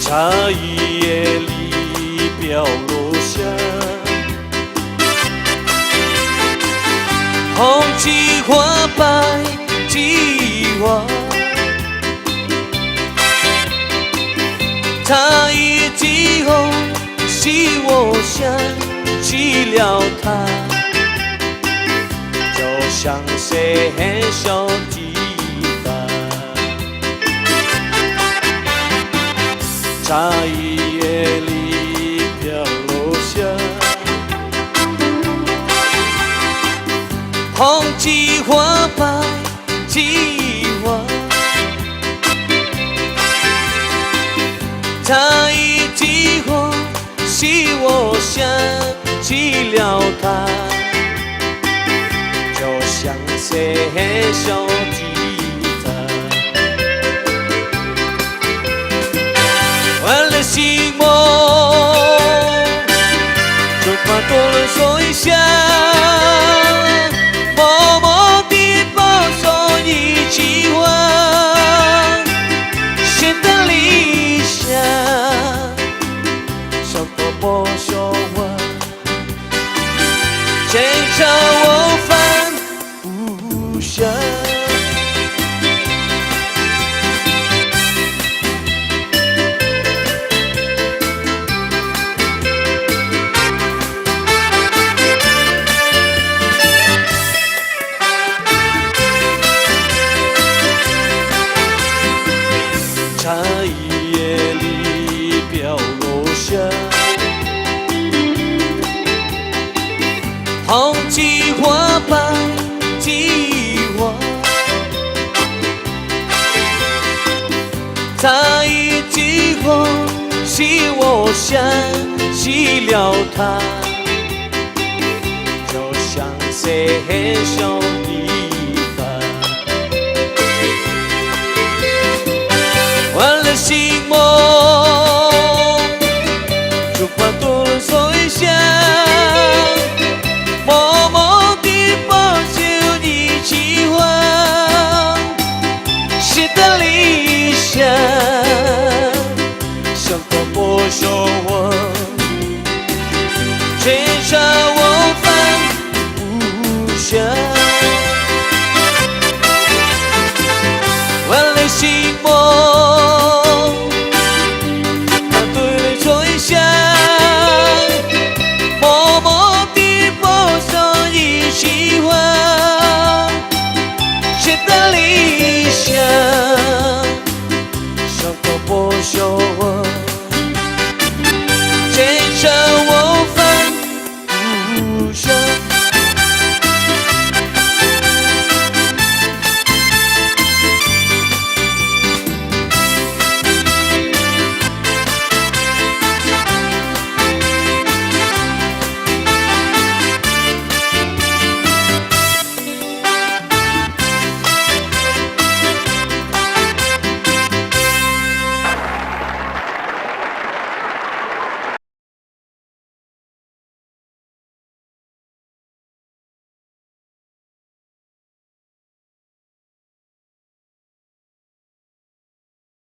茶叶里飘落下红菊花白菊花，茶叶几红是我想起了他，就像是很小鸡蛋。茶叶里飘落下红菊花白菊花，茶叶几红是我想起了他，就像是很小鸡蛋。完了心梦，就把多了说一下，默默地保守一句话，显得理想，什么不说话，谁叫我放不下。茶叶里飘落下红菊花白菊花，茶叶几红是我想起了他，就像是很小地方。完了心梦，就把多了说一下，默默地保守一句话，写的理想，像个不说话。